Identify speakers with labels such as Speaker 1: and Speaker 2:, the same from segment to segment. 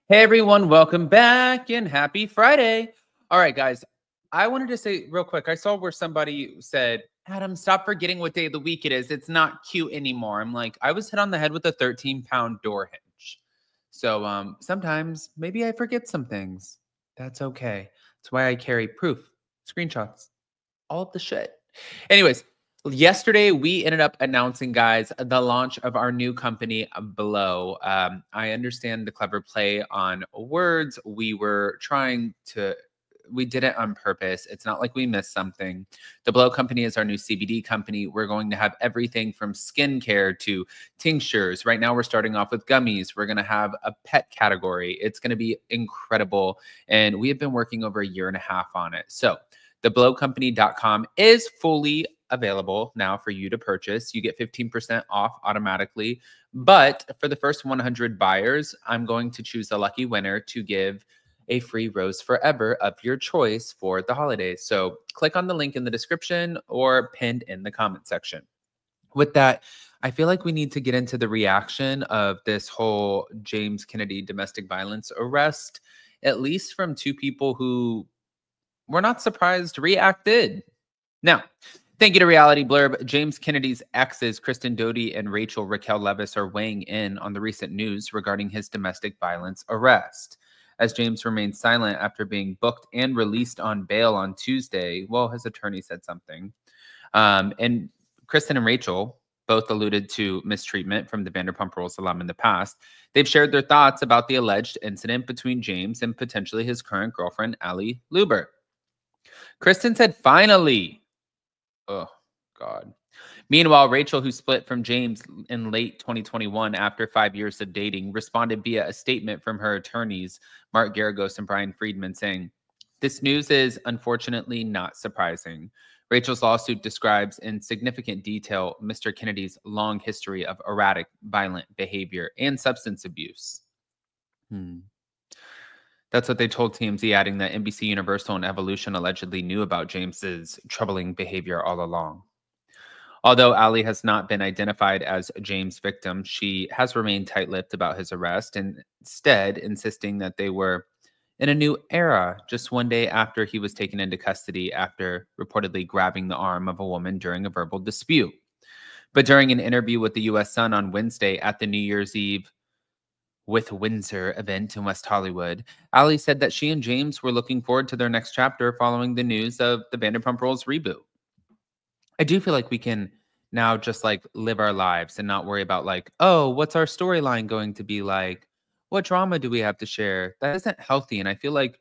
Speaker 1: Hey everyone, welcome back and happy Friday. All right, guys, I wanted to say real quick. I saw where somebody said, Adam, stop forgetting what day of the week it is. It's not cute anymore. I'm like, I was hit on the head with a 13-pound door hinge. So sometimes maybe I forget some things. That's okay. That's why I carry proof, screenshots, all of the shit. Anyways, yesterday we ended up announcing, guys, the launch of our new company, Below. I understand the clever play on words. We did it on purpose. It's not like we missed something. The Below company is our new CBD company. We're going to have everything from skincare to tinctures. Right now, we're starting off with gummies. We're going to have a pet category. It's going to be incredible. And we have been working over a year and a half on it. So, theblowcompany.com is fully available now for you to purchase. You get 15% off automatically. But for the first 100 buyers, I'm going to choose a lucky winner to give a free Rose Forever of your choice for the holidays. So click on the link in the description or pinned in the comment section. With that, I feel like we need to get into the reaction of this whole James Kennedy domestic violence arrest, at least from two people who we're not surprised reacted. Now, thank you to Reality Blurb. James Kennedy's exes, Kristen Doty and Rachel Raquel Leviss, are weighing in on the recent news regarding his domestic violence arrest. As James remained silent after being booked and released on bail on Tuesday, well, his attorney said something. And Kristen and Rachel both alluded to mistreatment from the Vanderpump Rules alum in the past. They've shared their thoughts about the alleged incident between James and potentially his current girlfriend, Ali Luber. Kristen said, finally. Oh, God. Meanwhile, Rachel, who split from James in late 2021 after 5 years of dating, responded via a statement from her attorneys, Mark Garagos and Brian Friedman, saying, "This news is unfortunately not surprising. Rachel's lawsuit describes in significant detail Mr. Kennedy's long history of erratic, violent behavior and substance abuse." That's what they told TMZ, adding that NBC Universal and Evolution allegedly knew about James's troubling behavior all along. Although Ali has not been identified as James' victim, she has remained tight-lipped about his arrest, and instead insisting that they were in a new era just one day after he was taken into custody after reportedly grabbing the arm of a woman during a verbal dispute. But during an interview with the U.S. Sun on Wednesday at the New Year's Eve with Windsor event in West Hollywood, Ali said that she and James were looking forward to their next chapter following the news of the Vanderpump Rules reboot. I do feel like we can now just like live our lives and not worry about like, oh, what's our storyline going to be like? What drama do we have to share? That isn't healthy. And I feel like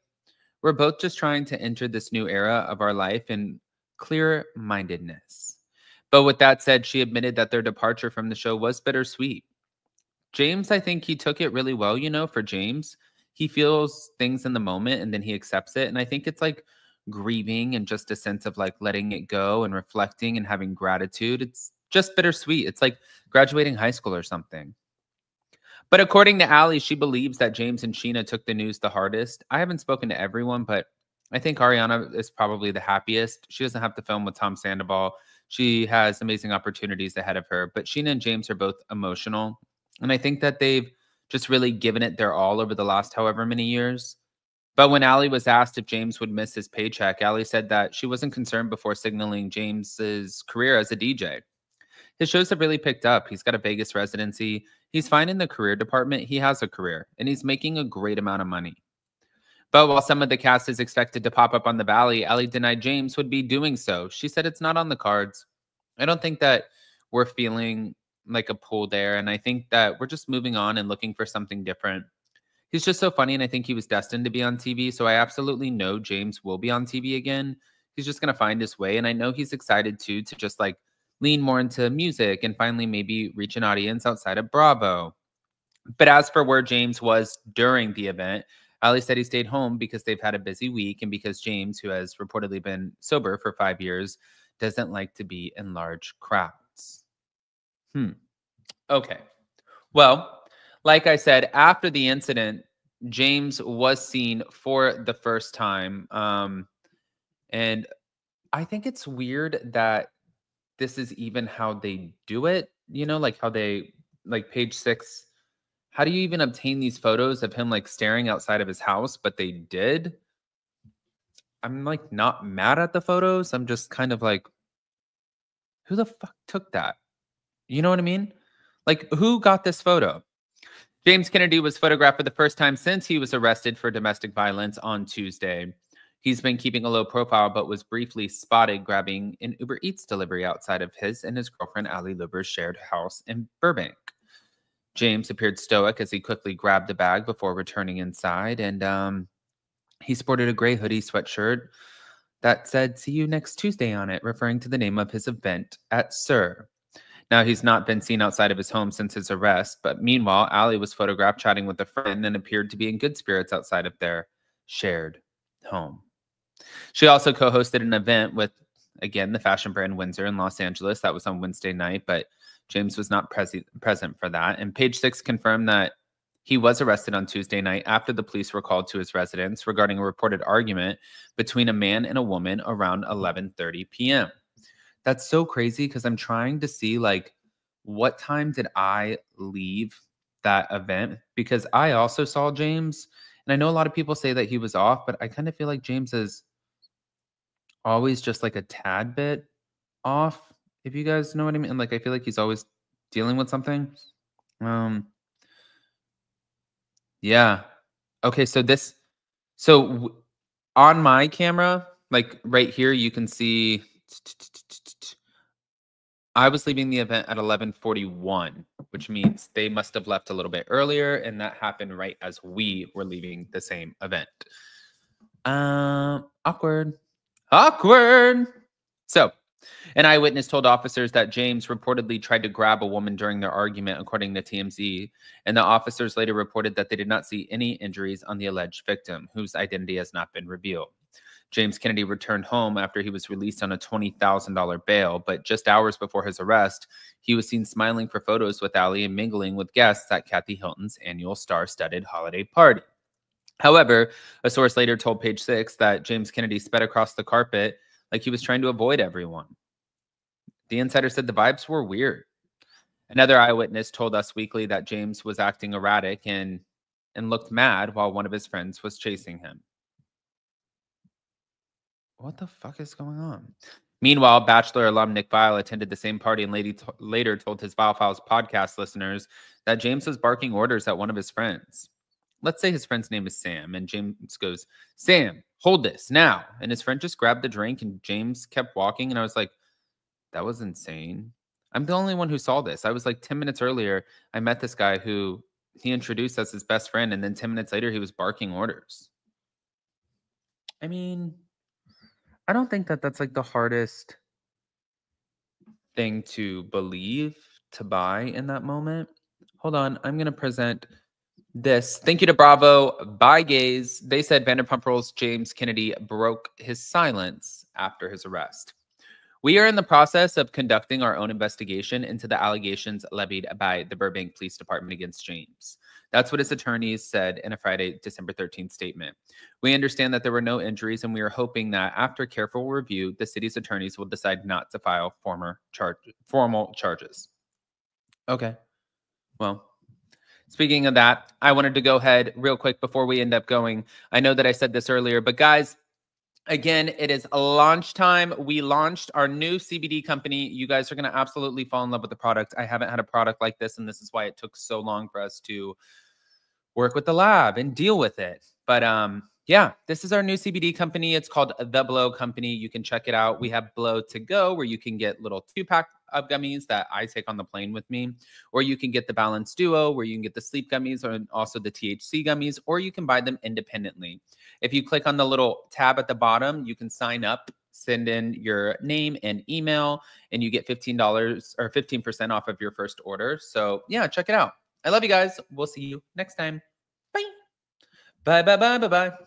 Speaker 1: we're both just trying to enter this new era of our life in clear mindedness. But with that said, she admitted that their departure from the show was bittersweet. James, I think he took it really well, for James. He feels things in the moment and then he accepts it. And I think it's like grieving and just a sense of like letting it go and reflecting and having gratitude. It's just bittersweet. It's like graduating high school or something. But according to Ali, she believes that James and Sheena took the news the hardest. I haven't spoken to everyone, but I think Ariana is probably the happiest. She doesn't have to film with Tom Sandoval. She has amazing opportunities ahead of her. But Sheena and James are both emotional. And I think that they've just really given it their all over the last however many years. But when Ali was asked if James would miss his paycheck, Ali said that she wasn't concerned before signaling James's career as a DJ. His shows have really picked up. He's got a Vegas residency. He's fine in the career department. He has a career, and he's making a great amount of money. But while some of the cast is expected to pop up on the Valley, Ali denied James would be doing so. She said it's not on the cards. I don't think that we're feeling like a pull there, and I think that we're just moving on and looking for something different. He's just so funny, and I think he was destined to be on TV, so I absolutely know James will be on TV again. He's just going to find his way, and I know he's excited too to just like lean more into music and finally maybe reach an audience outside of Bravo. But as for where James was during the event, Ali said he stayed home because they've had a busy week and because James, who has reportedly been sober for 5 years, doesn't like to be in large crowds. Okay. Well, like I said, after the incident, James was seen for the first time. And I think it's weird that this is even how they do it, like how they, like Page Six how do you even obtain these photos of him like staring outside of his house? But they did. I'm like not mad at the photos. I'm just kind of like, who the fuck took that? You know what I mean? Like, who got this photo? James Kennedy was photographed for the first time since he was arrested for domestic violence on Tuesday. He's been keeping a low profile, but was briefly spotted grabbing an Uber Eats delivery outside of his and his girlfriend Ali Luber's shared house in Burbank. James appeared stoic as he quickly grabbed the bag before returning inside, and he sported a gray hoodie sweatshirt that said, "See you next Tuesday" on it, referring to the name of his event at SUR. Now, he's not been seen outside of his home since his arrest, but meanwhile, Ali was photographed chatting with a friend and appeared to be in good spirits outside of their shared home. She also co-hosted an event with, again, the fashion brand Windsor in Los Angeles. That was on Wednesday night, but James was not present for that. And Page Six confirmed that he was arrested on Tuesday night after the police were called to his residence regarding a reported argument between a man and a woman around 11:30 p.m. That's so crazy because I'm trying to see, like, what time did I leave that event? Because I also saw James, and I know a lot of people say that he was off, but I kind of feel like James is always just like a tad bit off, if you guys know what I mean. And like, I feel like he's always dealing with something. Yeah. Okay, so on my camera, like right here, you can see I was leaving the event at 11:41, which means they must have left a little bit earlier, and that happened right as we were leaving the same event. Awkward. So, an eyewitness told officers that James reportedly tried to grab a woman during their argument, according to TMZ, and the officers later reported that they did not see any injuries on the alleged victim, whose identity has not been revealed. James Kennedy returned home after he was released on a $20,000 bail, but just hours before his arrest, he was seen smiling for photos with Ali and mingling with guests at Kathy Hilton's annual star-studded holiday party. However, a source later told Page Six that James Kennedy sped across the carpet like he was trying to avoid everyone. The insider said the vibes were weird. Another eyewitness told Us Weekly that James was acting erratic and looked mad while one of his friends was chasing him. What the fuck is going on? Meanwhile, Bachelor alum Nick Viall attended the same party and later told his Viall Files podcast listeners that James was barking orders at one of his friends. Let's say his friend's name is Sam, and James goes, "Sam, hold this now." And his friend just grabbed the drink, and James kept walking, and I was like, that was insane. I'm the only one who saw this. I was like 10 minutes earlier, I met this guy who he introduced as his best friend, and then 10 minutes later, he was barking orders. I mean, I don't think that that's like the hardest thing to believe, to buy in that moment. Hold on, I'm going to present this. Thank you to Bravo. Bye, gays. They said Vanderpump Rules' James Kennedy broke his silence after his arrest. We are in the process of conducting our own investigation into the allegations levied by the Burbank Police Department against James. That's what his attorneys said in a Friday, December 13th statement. We understand that there were no injuries, and we are hoping that after careful review, the city's attorneys will decide not to file formal charges. Okay. Well, speaking of that, I wanted to go ahead real quick before we end up going. I know that I said this earlier, but guys, again, it is launch time. We launched our new CBD company. You guys are going to absolutely fall in love with the product. I haven't had a product like this, and this is why it took so long for us to work with the lab and deal with it. But yeah, this is our new CBD company. It's called The Blow Company. You can check it out. We have Blow to Go, where you can get little 2-pack of gummies that I take on the plane with me, or you can get the Balance Duo, where you can get the sleep gummies or also the THC gummies, or you can buy them independently. If you click on the little tab at the bottom, you can sign up, send in your name and email, and you get $15 or 15% off of your first order. So yeah, check it out. I love you guys. We'll see you next time. Bye. Bye, bye, bye, bye, bye.